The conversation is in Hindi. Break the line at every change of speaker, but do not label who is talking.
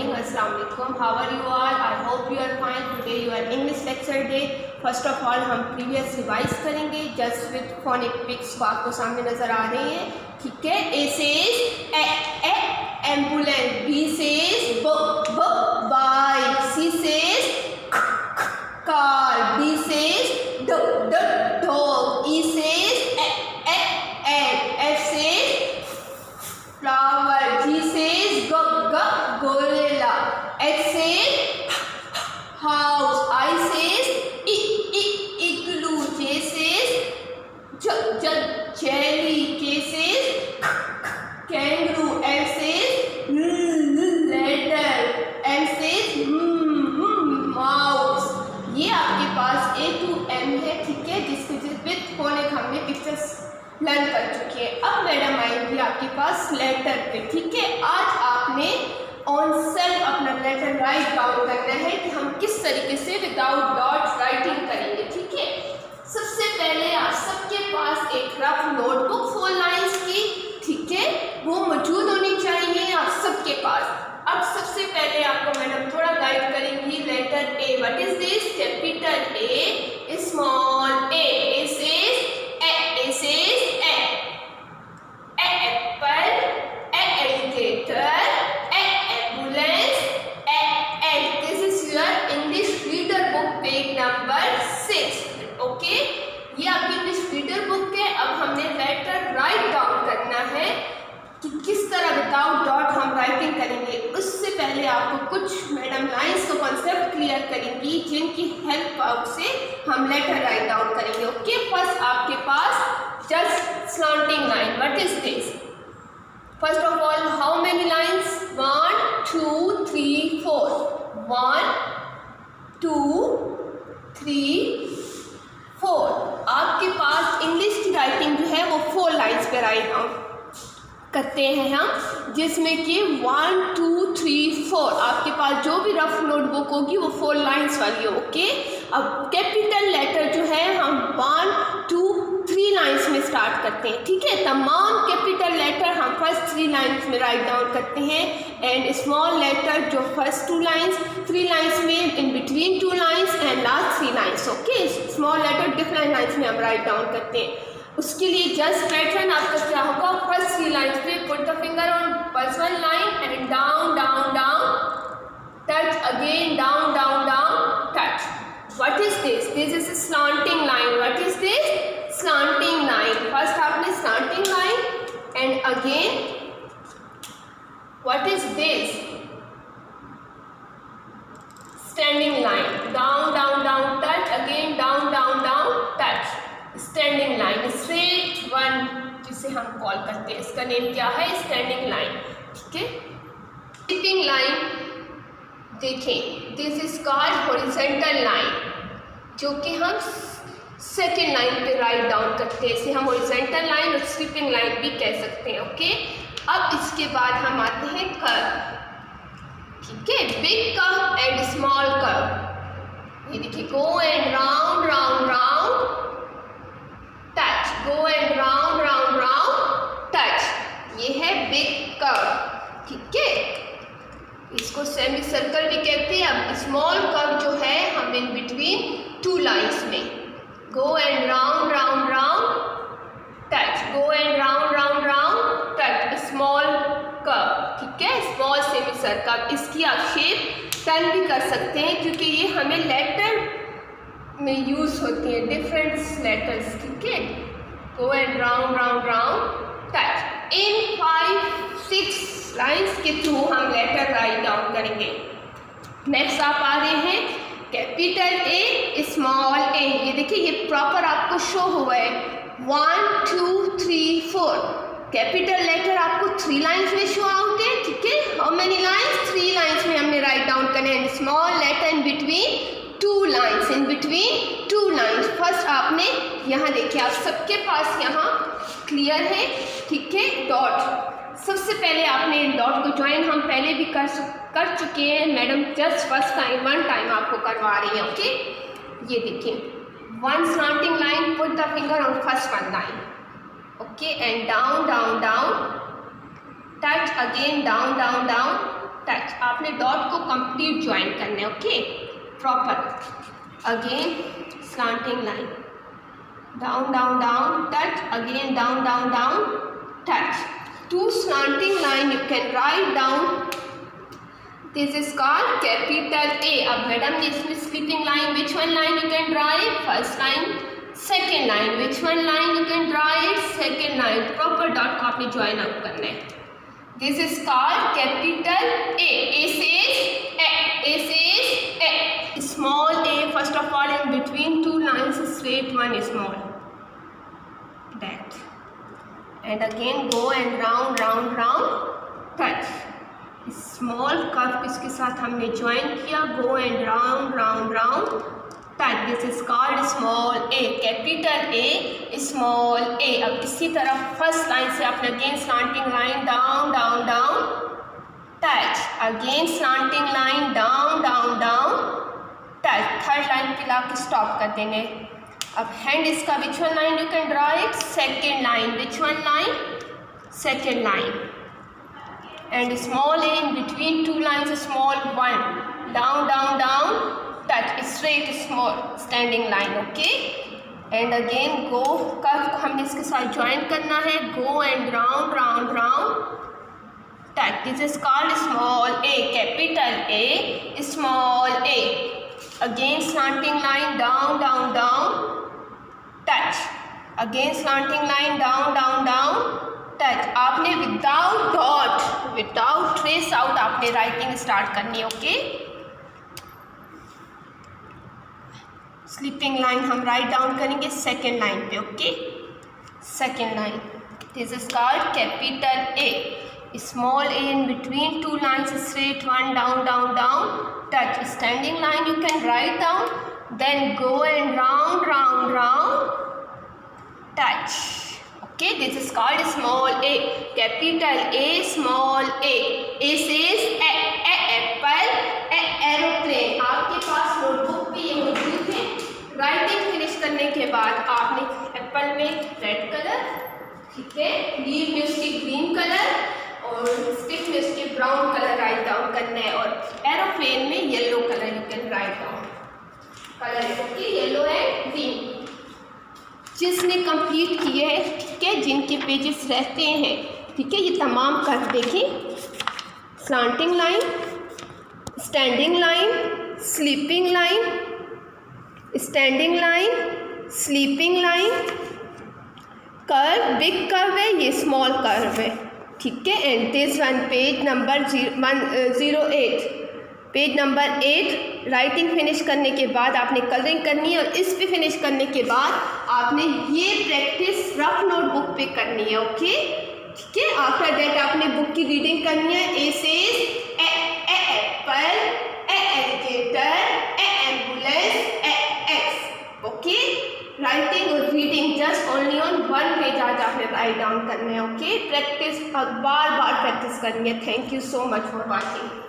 morning. Assalamu alaikum. How are you all? I hope you are fine. Today you are English lecture day. First of all हम previous revise करेंगे just with phonic pics को आपको सामने नजर आ रही हैं, ठीक है. A says ambulance, B says bike, C says car, D says dog, E says F says flower, G says gorilla, H says house, I says igloo, J says jelly, K says kangaroo, L says ladder, M says mouse. ये आपके पास A to M है, ठीक है, जिसके विद फोनिक हमने पिक्चर्स लर्न कर चुके हैं. अब मैडम आएंगी आपके पास लेटर पे, ठीक है. आज आपने ऑन सेल्फ अपना लेटर राइट डाउन करना है कि हम किस तरीके से विदाउट डॉट राइटिंग करेंगे, ठीक है. सबसे पहले आप सबके पास एक रफ नोटबुक 4 लाइन्स की, ठीक है, वो मौजूद होनी चाहिए आप सबके पास. अब सबसे पहले आपको मैडम थोड़ा गाइड करेंगी. Letter A, what is this? Capital A, small A. A says apple, alligator, ambulance, egg. This is your English reader book page number 6. Okay, ये आपकी इंग्लिश रीडर बुक है. अब हमने लेटर राइट डाउन करना है कि किस तरह विदाउट डॉट हम राइटिंग करेंगे. उससे पहले आपको कुछ मैडम लाइंस को कॉन्सेप्ट क्लियर करेंगी जिनकी हेल्प आउट से हम लेटर राइट डाउन करेंगे. ओके, फर्स्ट आपके पास just slanting line. What is this? First of all, how many lines? 1 2 3 4. 1 2 3 4. आपके पास इंग्लिश की राइटिंग जो है वो 4 लाइन्स पे राइट डाउन करते हैं हम, जिसमें कि 1 2 3 4 आपके पास जो भी रफ नोटबुक होगी वो 4 लाइन्स वाली है. ओके, अब कैपिटल लेटर जो है हम 1 2 3 लाइन्स में स्टार्ट करते हैं, ठीक है. तमाम कैपिटल लेटर हम फर्स्ट 3 लाइन्स में राइट डाउन करते हैं, एंड स्मॉल लेटर जो फर्स्ट 2 लाइन्स, 3 लाइन्स में, in between 2 lines and last 3 lines. Okay, small letter different lines में हम राइट डाउन करते हैं. उसके लिए जस्ट पैटर्न आपका क्या होगा? फर्स्ट 3 लाइन्स पे put the finger on first 1 line and down down down, touch again, down down down, touch. What is this? This is a slanting line. What is this? Slanting line. First आपने slanting line and again what is this? Standing line. Down down down, touch again, down down down, touch. Standing line. Straight one जिसे हम कॉल करते हैं, इसका नेम क्या है? स्टैंडिंग लाइन, ठीक है. स्लीपिंग लाइन देखें, this is called horizontal line, जो कि हम सेकेंड लाइन पे राइट डाउन करते हैं. इसे हम हॉरिजॉन्टल लाइन और स्लीपिंग लाइन भी कह सकते हैं. ओके, अब इसके बाद हम आते हैं कर्व, ठीक है. Big curve and small curve. ये देखिए, गो and round round round, touch, go and round round round, touch. ये है बिग कर्व, ठीक है. इसको सेमी सर्कल भी कहते हैं. अब स्मॉल कर्व जो है हम इन बिटवीन 2 लाइन्स में गो and round round round, touch, go and round round round, touch, small curve, ठीक है. Small semi circle. इसकी आप शेप टर्न भी कर सकते हैं क्योंकि ये हमें लेटर में यूज होती है, डिफरेंट लेटर्स, ठीक है. गो and round round round, touch. In 5-6 lines के थ्रू हम लेटर राइट डाउन करेंगे. नेक्स्ट आप आ रहे हैं कैपिटल ए, स्मॉल ए. ये देखिए, ये प्रॉपर आपको शो हुआ है. 1 2 3 4 कैपिटल लेटर आपको 3 लाइन्स में शो आउट है, ठीक है. How many lines? 3 लाइन्स में हमने राइट डाउन करना है. Small letter in between 2 lines, in between 2 lines. First आपने यहाँ देखिए, आप सबके पास यहाँ क्लियर है, ठीक है. डॉट, सबसे पहले आपने इन डॉट को ज्वाइन हम पहले भी कर चुके हैं. Madam just first time 1 time आपको करवा रही हैं. ओके, ये देखिए, 1 slanting line, put the finger on first 1 line, okay, and down down down, touch again, down down down, touch. आपने डॉट को कंप्लीट ज्वाइन करना है, okay, proper. Again slanting line, down down down touch, again down down down touch. 2 slanting line you can write down. This is called capital A. अब मैडम ने इसमें sleeping line, which one line you can draw it? First line, second line, which one line you can draw it? Second line. Proper dot को आपने join out करना है. This is called capital A. A says A. A says A. Small a, first of all, in between 2 lines, straight one small. That. And again go and round round round touch. Small curve किसके साथ हमने ज्वाइन किया? Go and round round round touch. This is called small A, capital A small A. अब इसी तरह फर्स्ट लाइन से आपने again slanting line down down down touch, again slanting line down down down touch. Third line पे लाके स्टॉप कर देंगे। अब हैंड इसका which one line you can draw it? Second line. Which one line? Second line. And small a in between 2 lines, small one, down down down touch, straight small standing line, okay। And again go, curve को हमने इसके साथ ज्वाइन करना है, go and round round round touch। This is called small a, capital A small a। Again slanting line down down down touch, again slanting line down down down touch. आपने without dot, without trace out आपने राइटिंग स्टार्ट करनी है, ओके। स्लीपिंग लाइन हम राइट डाउन करेंगे सेकेंड लाइन पे, okay. Second line, this is called capital A, small A in between 2 lines, straight one, down down down touch. Standing line you can write down, then go and round round round touch, okay। This is called small a, capital A small a। A says apple, aeroplane। आपके पास नोटबुक पे ये मौजूद है। राइटिंग फिनिश करने के बाद आपने एप्पल में रेड कलर, ठीक है, लीव में उसकी ग्रीन कलर और स्टिक में उसके ब्राउन कलर राइट डाउन करना है, और एरोप्लेन में yellow colour you can write down colour, okay, yellow and green. जिसने कंप्लीट किए हैं, ठीक है, जिनके पेजेस रहते हैं, ठीक है, ये तमाम कर देखें। Slanting line, standing line, sleeping line, standing line, sleeping line, curve, big curve है, ये स्मॉल कर्व है, ठीक है। And this one page number 108, page number 8 writing finish करने के बाद आपने कलरिंग करनी है, और इस पे फिनिश करने के बाद आपने ये प्रैक्टिस रफ नोटबुक पे करनी है, ओके, ठीक है। आफ्टर दैट आपने बुक की रीडिंग करनी है। A says apple, alligator, ambulance, axe, okay. Writing और reading just only on 1 page आज आपने राइट डाउन करना है, ओके। प्रैक्टिस बार बार प्रैक्टिस करनी है। Thank you so much for watching.